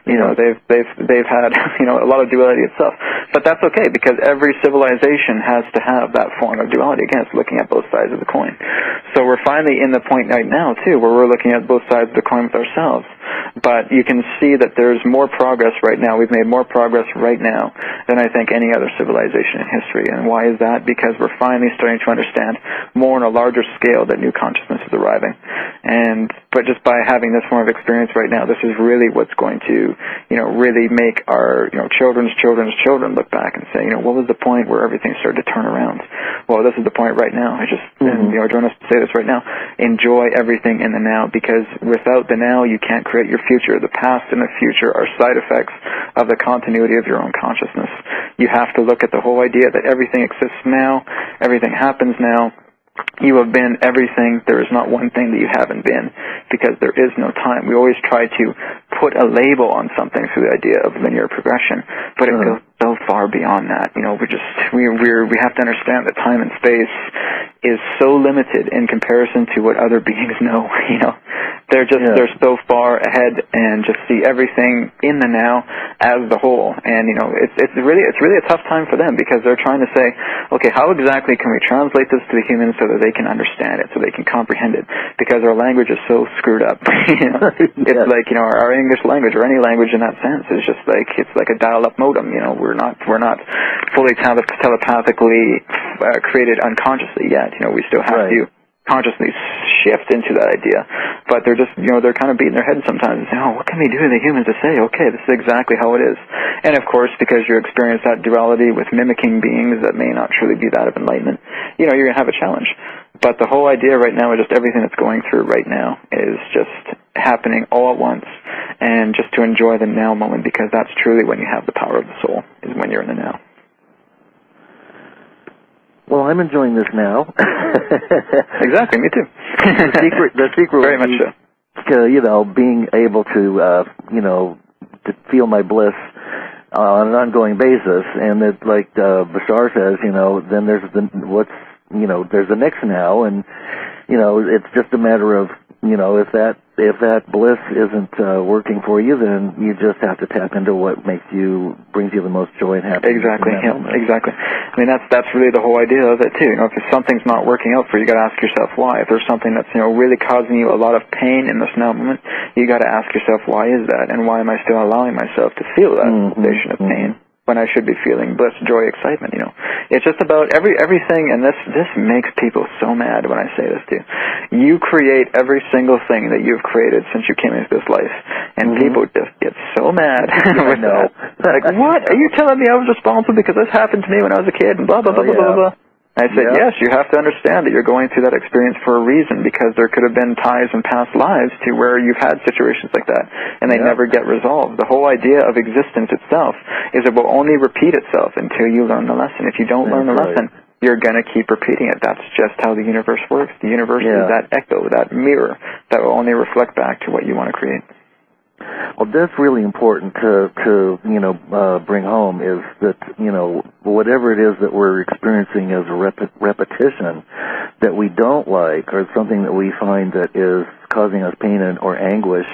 You know, they've had, you know, a lot of duality itself. But that's okay, because every civilization has to have that form of duality. Again, it's looking at both sides of the coin. So we're finally in the point right now, too, where we're looking at both sides of the coin with ourselves. But you can see that there's more progress right now. We've made more progress right now than I think any other civilization in history. And why is that? Because we're finally starting to understand more on a larger scale that new consciousness is arriving. But just by having this form of experience right now, this is really what's going to, you know, really make our, you know, children's children look back and say, you know, what was the point where everything started to turn around? Well, this is the point right now. And, you know, Adronis say this right now, enjoy everything in the now, because without the now, you can't create your future. The past and the future are side effects of the continuity of your own consciousness. You have to look at the whole idea that everything exists now, everything happens now. You have been everything. There is not one thing that you haven't been, because there is no time. We always try to put a label on something through the idea of linear progression, but it goes so far beyond that. You know, we have to understand that time and space is so limited in comparison to what other beings know. You know, they're so far ahead and just see everything in the now as the whole. And you know, it's really a tough time for them, because they're trying to say, okay, how exactly can we translate this to the humans so that they can understand it, so they can comprehend it? Because our language is so screwed up. You know, it's like, you know, our English language, or any language in that sense, is just like, it's like a dial-up modem. You know, we're not fully telepathically created unconsciously yet. You know, we still have to consciously shift into that idea. But they're just, you know, they're kind of beating their heads sometimes and saying, oh, what can we do to the humans to say, okay, this is exactly how it is? And of course, because you experience that duality with mimicking beings that may not truly be that of enlightenment, you know, you're going to have a challenge. But the whole idea right now is just everything that's going through right now is just happening all at once, and just to enjoy the now moment, because that's truly when you have the power of the soul, is when you're in the now. Well, I'm enjoying this now. Exactly, me too. the secret very much so. You know, being able to, you know, to feel my bliss on an ongoing basis, and that, like BASHAR says, you know, then there's there's the next now, and you know, it's just a matter of, you know, if that bliss isn't working for you, then you just have to tap into what brings you the most joy and happiness. Exactly. Yeah, exactly. I mean, that's really the whole idea of it too. You know, if something's not working out for you, you got to ask yourself why. If there's something that's, you know, really causing you a lot of pain in this now moment, you got to ask yourself, why is that, and why am I still allowing myself to feel that sensation of pain when I should be feeling bliss, joy, excitement? You know, it's just about everything, and this makes people so mad when I say this too. You create every single thing that you've created since you came into this life, and people just get so mad with that. Like, what? Are you telling me I was responsible because this happened to me when I was a kid, and blah, blah, blah, blah, blah, blah. I said, yes, you have to understand that you're going through that experience for a reason, because there could have been ties in past lives to where you've had situations like that, and they never get resolved. The whole idea of existence itself is it will only repeat itself until you learn the lesson. If you don't learn the lesson, you're going to keep repeating it. That's just how the universe works. The universe is that echo, that mirror, that will only reflect back to what you want to create. Well, that's really important to you know, bring home, is that, you know, whatever it is that we're experiencing as a repetition that we don't like, or something that we find that is causing us pain or anguish,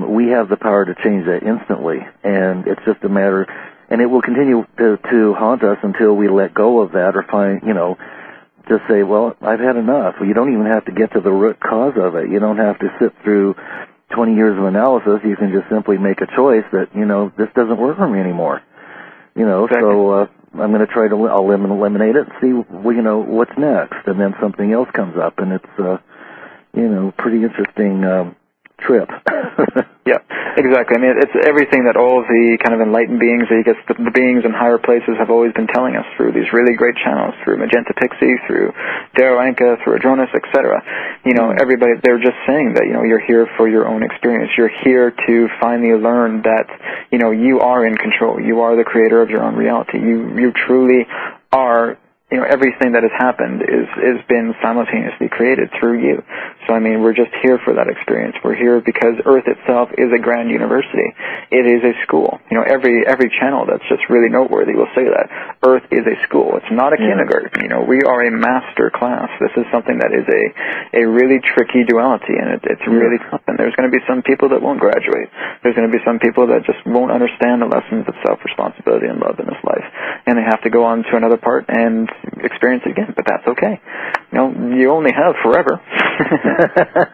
we have the power to change that instantly. And it's just a matter, and it will continue to haunt us until we let go of that, or find, you know, just say, well, I've had enough. You don't even have to get to the root cause of it. You don't have to sit through 20 years of analysis. You can just simply make a choice that, you know, this doesn't work for me anymore. You know, so I'm going to try to eliminate it and see, you know, what's next. And then something else comes up, and it's, you know, pretty interesting trip. Yeah, exactly. I mean, it's everything that all of the kind of enlightened beings, the beings in higher places have always been telling us through these really great channels, through Magenta Pixie, through Darryl Anka, through Adronis, etc. You know, everybody, they're just saying that, you know, you're here for your own experience. You're here to finally learn that, you know, you are in control. You are the creator of your own reality. You truly are. You know, everything that has happened is been simultaneously created through you. So, I mean, we're just here for that experience. We're here because Earth itself is a grand university. it is a school. You know, every channel that's just really noteworthy will say that. Earth is a school. It's not a kindergarten. You know, we are a master class. This is something that is a really tricky duality, and it's really tough. And there's going to be some people that won't graduate. There's going to be some people that just won't understand the lessons of self-responsibility and love in this life, and they have to go on to another part and experience it again. But that's okay. You know, you only have forever.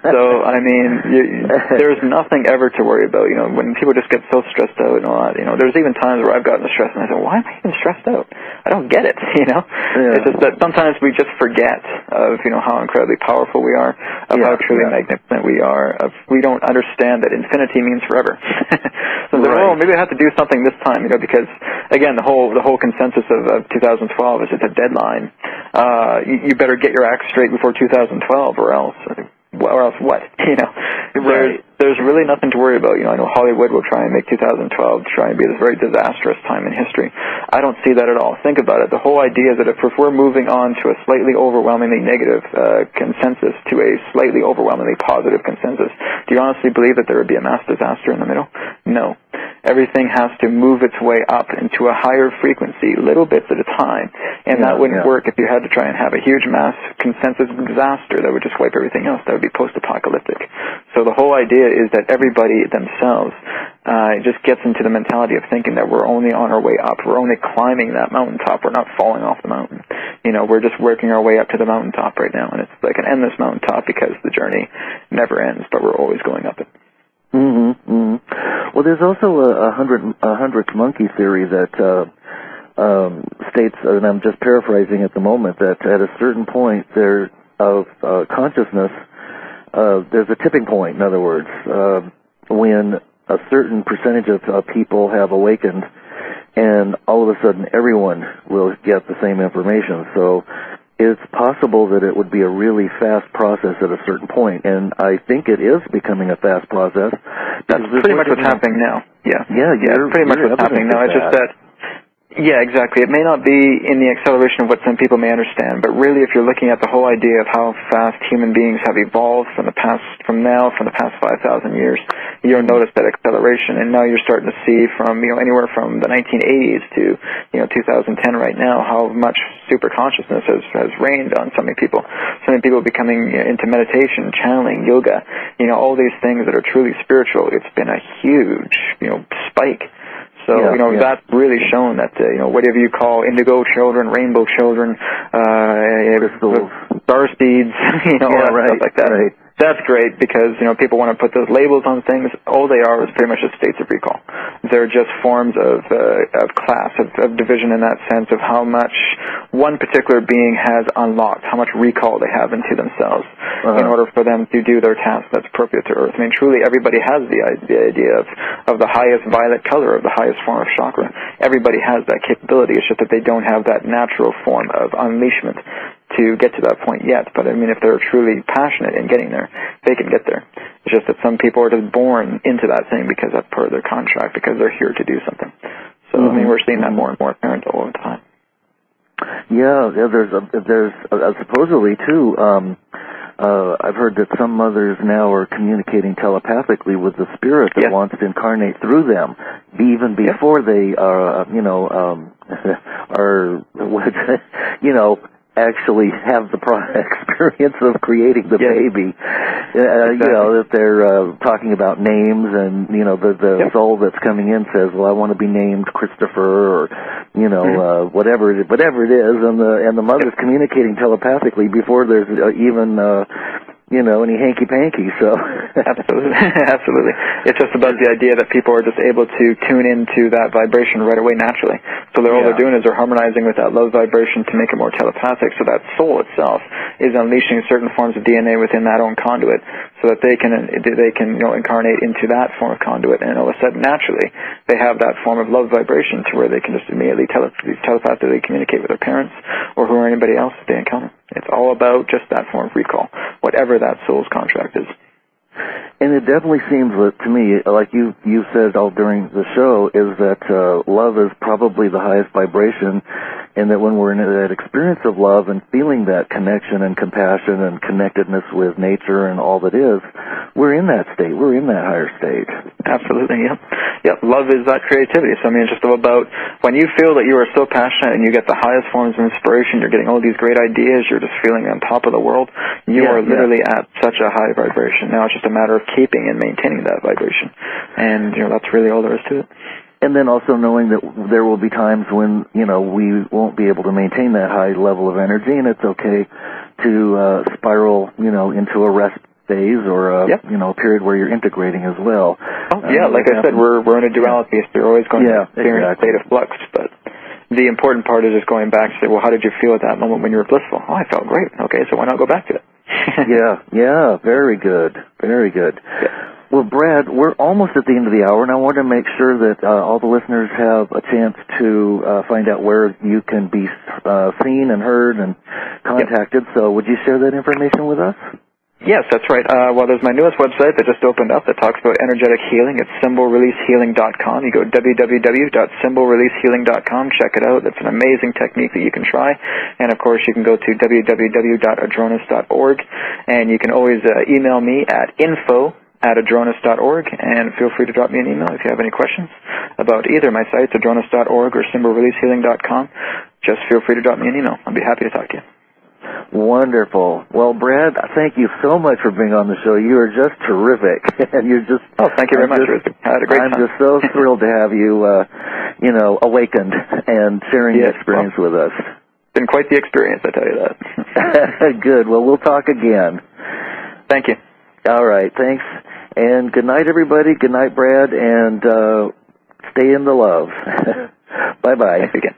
So, I mean, there's nothing ever to worry about. You know, when people just get so stressed out and all that, you know, there's even times where I've gotten stressed and I say, why am I even stressed out? I don't get it, you know? It's just that sometimes we just forget of, you know, how incredibly powerful we are, of how truly magnificent we are, of we don't understand that infinity means forever. So oh, maybe I have to do something this time, you know, because, again, the whole consensus of 2012 is it's a deadline. You better get your act straight before 2012 or else what? You know, there's really nothing to worry about. You know, I know Hollywood will try and make 2012 try and be this very disastrous time in history. I don't see that at all. Think about it. The whole idea is that if we're moving on to a slightly overwhelmingly negative consensus to a slightly overwhelmingly positive consensus, do you honestly believe that there would be a mass disaster in the middle? No. Everything has to move its way up into a higher frequency, little bits at a time, and that wouldn't work if you had to try and have a huge mass consensus disaster that would just wipe everything else. That would be post-apocalyptic. So the whole idea is that everybody themselves just gets into the mentality of thinking that we're only on our way up. We're only climbing that mountaintop. We're not falling off the mountain. You know, we're just working our way up to the mountaintop right now, and it's like an endless mountaintop because the journey never ends, but we're always going up it. Well, there's also a hundredth monkey theory that states, and I'm just paraphrasing at the moment, that at a certain point there of consciousness, there's a tipping point. In other words, when a certain percentage of people have awakened, and all of a sudden everyone will get the same information. So it's possible that it would be a really fast process at a certain point, and I think it is becoming a fast process. That's pretty much what's happening now. Yeah, pretty much what's happening now. It's just that, yeah, exactly. It may not be in the acceleration of what some people may understand, but really if you're looking at the whole idea of how fast human beings have evolved from the past 5,000 years, you'll notice that acceleration, and now you're starting to see from, you know, anywhere from the 1980s to, you know, 2010 right now, how much super consciousness has reigned on so many people becoming into meditation, channeling, yoga, you know, all these things that are truly spiritual. It's been a huge, you know, spike. So, you know, that's really shown that, you know, whatever you call indigo children, rainbow children, star seeds, you know, stuff like that. Right. That's great because, you know, people want to put those labels on things. All they are is pretty much just states of recall. They're just forms of class, of division in that sense of how much one particular being has unlocked, how much recall they have into themselves in order for them to do their task that's appropriate to Earth. I mean, truly everybody has the idea of the highest violet color, of the highest form of chakra. Everybody has that capability. It's just that they don't have that natural form of unleashment to get to that point yet. But I mean, if they're truly passionate in getting there, they can get there. It's just that some people are just born into that thing because that's part of their contract, because they're here to do something. So I mean, we're seeing that more and more apparent all the time. Yeah, there's supposedly too. I've heard that some mothers now are communicating telepathically with the spirit that wants to incarnate through them, even before they are, actually have the experience of creating the baby. You know, that they're talking about names, and, you know, the soul that's coming in says, well, I want to be named Christopher, or, you know, whatever it is, and the mother's communicating telepathically before there's even you know, any hanky-panky, so. Absolutely. It's just about the idea that people are just able to tune into that vibration right away naturally. So all they're doing is they're harmonizing with that love vibration to make it more telepathic, so that soul itself is unleashing certain forms of DNA within that own conduit, so that they can you know, incarnate into that form of conduit, and all of a sudden, naturally, they have that form of love vibration to where they can just immediately telepathically communicate with their parents or anybody else that they encounter. It's all about just that form of recall, whatever that soul's contract is. And it definitely seems to me, like you said all during the show, is that love is probably the highest vibration, and that when we're in that experience of love and feeling that connection and compassion and connectedness with nature and all that is, we're in that state. We're in that higher state. Absolutely, yeah. Yep, love is that creativity. So, I mean, it's just about when you feel that you are so passionate and you get the highest forms of inspiration, you're getting all these great ideas, you're just feeling on top of the world, you are literally at such a high vibration. Now it's just a matter of keeping and maintaining that vibration. And, that's really all there is to it. And then also knowing that there will be times when, we won't be able to maintain that high level of energy, and it's okay to spiral, into a rest phase or a period where you're integrating as well. Oh, yeah, like I said, we're in a duality, so you're always going to experience a state of flux, but the important part is just going back to say, well, how did you feel at that moment when you were blissful? Oh, I felt great. Okay, so why not go back to it? yeah, very good, very good. Yeah. Well, Brad, we're almost at the end of the hour, and I want to make sure that all the listeners have a chance to find out where you can be seen and heard and contacted. So would you share that information with us? Yes, that's right. Well, there's my newest website that just opened up that talks about energetic healing. It's symbolreleasehealing.com. You go www.symbolreleasehealing.com. Check it out. It's an amazing technique that you can try. And, of course, you can go to www.adronis.org. And you can always email me at info@adronis.org, and feel free to drop me an email if you have any questions about either my sites, adronis.org or symbolreleasehealing.com. Just feel free to drop me an email. I'll be happy to talk to you. Wonderful. Well, Brad, thank you so much for being on the show. You are just terrific, and you're just. Oh, thank you very much. I had a great time. I'm just so thrilled to have you, awakened and sharing your experience with us. It's been quite the experience, I tell you that. Good. Well, we'll talk again. Thank you. All right. Thanks. And good night, everybody. Good night, Brad. And stay in the love. Bye-bye. Thanks again.